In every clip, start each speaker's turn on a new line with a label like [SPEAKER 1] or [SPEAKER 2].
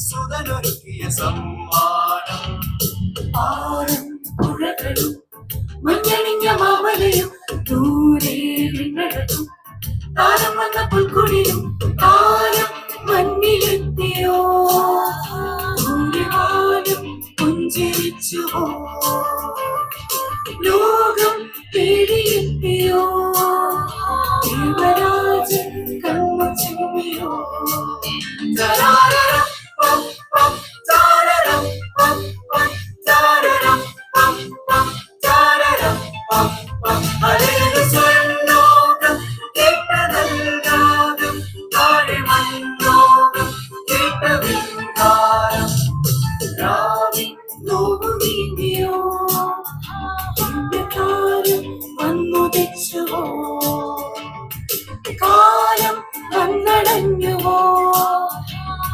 [SPEAKER 1] സുതനൊരുക്കിയ സമ്മാനം ആരും പുഴകളും മഞ്ഞണിഞ്ഞ മാമലയും ദൂരെ വിണ്ണഴകും താരം വന്ന പുൽക്കുടിയും താരം മണ്ണിലെത്തിയോ ദൂരവാനും പുഞ്ചിരിച്ചുവോ ലോകം തേടിയെത്തിയോ ദേവരാജൻ കണ്ണു ചിമ്മിയോ കാലം വന്നടഞ്ഞുവോ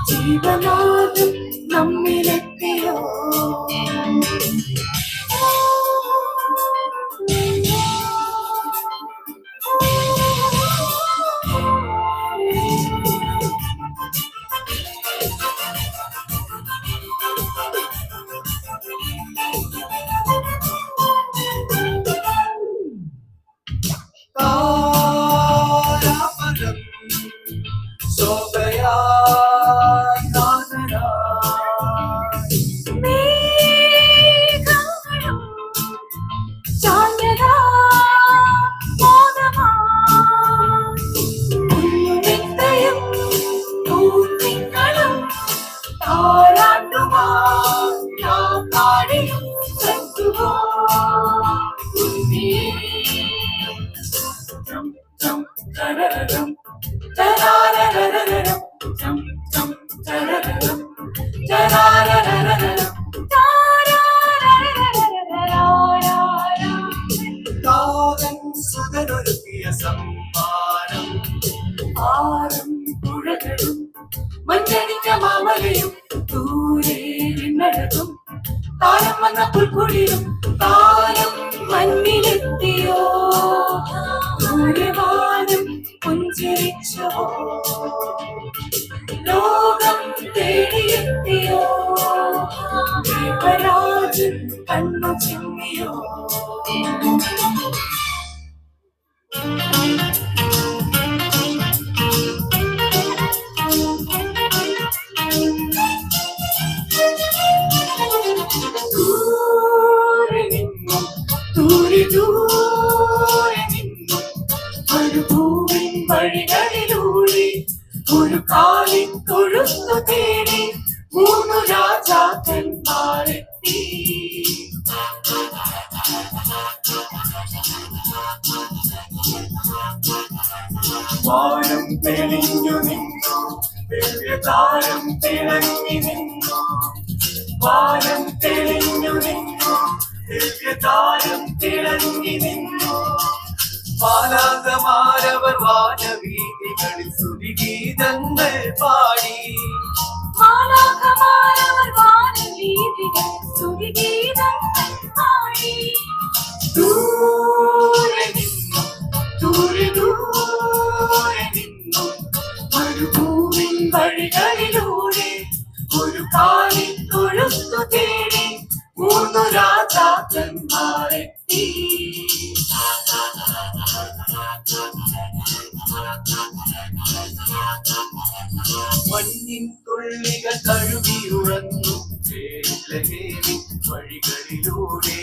[SPEAKER 1] ജീവനാഥം നമ്മിലെത്തിയോ സുതനൊരുക്കിയ സമ്മാനം ആരും പുഴകളും മഞ്ഞണിഞ്ഞ മാമലയും ദൂരെ വിണ്ണഴകും താരം വന്ന പുൽക്കുടിയും താരം മണ്ണിലെത്തിയോ ദൂരവാനും പുഞ്ചിരിച്ചോ ലോകം തേടിയെത്തിയോ ദേവരാജൻ കണ്ണു ചിമ്മിയോ ദൂരെ നിന്നും ഒരു പൂവിൻ വഴികളിലൂടെ ഒരു കാലിൻ തൊഴുത്തു തേടി മൂന്നു രാജാക്കന്മാരെത്തി വാനം തെളിഞ്ഞു നിന്നു ദിവ്യതാരം തിളങ്ങി നിന്നു വാനം തെളിഞ്ഞു നിന്നു ദിവ്യതാരം തിളങ്ങി നിന്നു മാലാഖമാരവർ വാനവീഥികളിൽ സ്തുതിഗീതങ്ങൾ പാടി
[SPEAKER 2] മാലാഖമാരവർ വാനവീഥികളിൽ സ്തുതിഗീതങ്ങൾ പാടി
[SPEAKER 1] ദൂരെ നിന്നു മരുഭൂമിൻ വഴികളിലൂടെ ഒരു കാലിൻ തൊഴുത്തു തേടി മൂന്നു രാജാക്കന്മാരെത്തി മഞ്ഞിൻ തുള്ളികൾ തഴുകിയുറന്നു ചേലഹേരി വഴികളിലൂടെ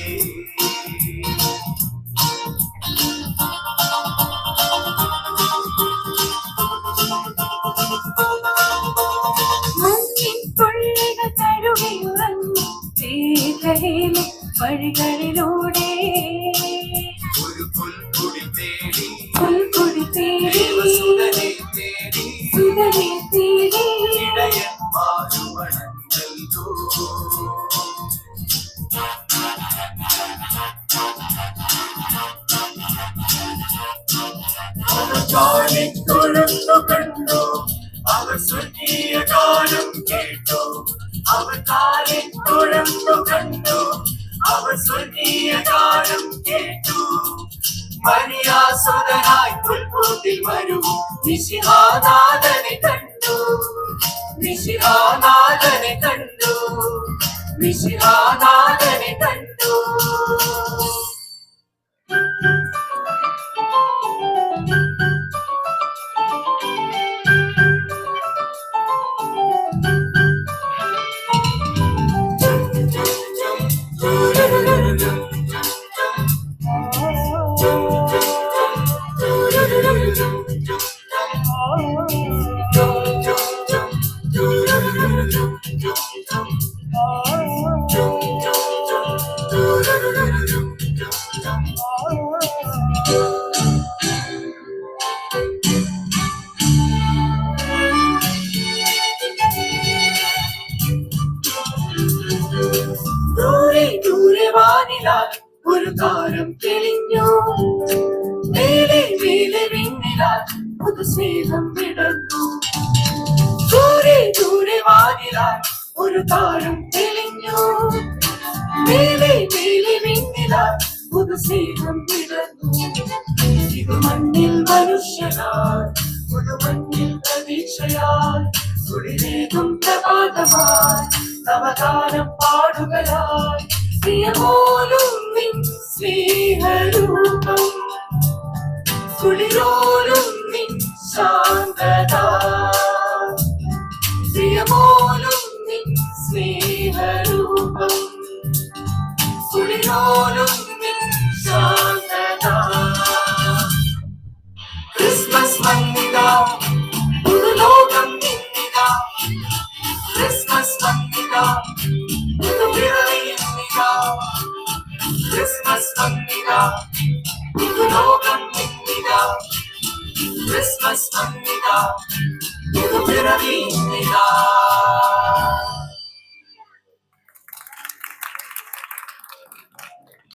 [SPEAKER 2] വഴികളിലൂടെ
[SPEAKER 1] ഒരു പുൽക്കുടി തേടി
[SPEAKER 2] ദേവസുതനെ
[SPEAKER 1] തേടി തുറന്നു കണ്ടു, അവർ സ്വർഗീയ ഗാനം കേട്ടു. അവർ കാലിൽ തുറന്നു കണ്ടു, അവർ സ്വർഗീയ ഗാനം കേട്ടു. മരിയാസുതനായി പുൽക്കൂട്ടിൽ വരൂ, മിശിഹാനാഥനെ കണ്ടു, മിശിഹാനാഥനെ കണ്ടു, മിശിഹാനാഥനെ കണ്ടു. ദൂരെ ദൂരെ വാനിലാൽ ഒരു താരം തെളിഞ്ഞു, മേലെ മേലെ വിണ്ണിലാൽ പുതു സ്നേഹം വിടർന്നു. ദൂരെ ദൂരെ വാനിലാൽ ഒരു താരം തെളിഞ്ഞു, മേലെ മേലെ വിണ്ണിലാൽ പുതു സ്നേഹം വിടർന്നു. ഇത് മണ്ണിൽ മനുഷ്യനായി, പുതു മണ്ണിൽ പ്രതീക്ഷയായി, കുളിരേകും പ്രഭാതമായി നവഗാനം പാടുകയായി. പ്രിയമോലും നിൻ സ്നേഹരൂപം, കുളിരോലും നിൻ ശാന്തത. പ്രിയമോലും നിൻ സ്നേഹരൂപം, കുളിരോലും നിൻ ശാന്തത. ക്രിസ്മസ് വന്നിതാ, പുതുലോകം നിന്നിതാ. ക്രിസ്മസ് വന്നിതാ, പുതുപിറവിയിന്നിതാ. ക്രിസ്മസ് വന്നിതാ, പുതുലോകം നിന്നിതാ. ക്രിസ്മസ് വന്നിതാ, പുതുപിറവിയിന്നിതാ.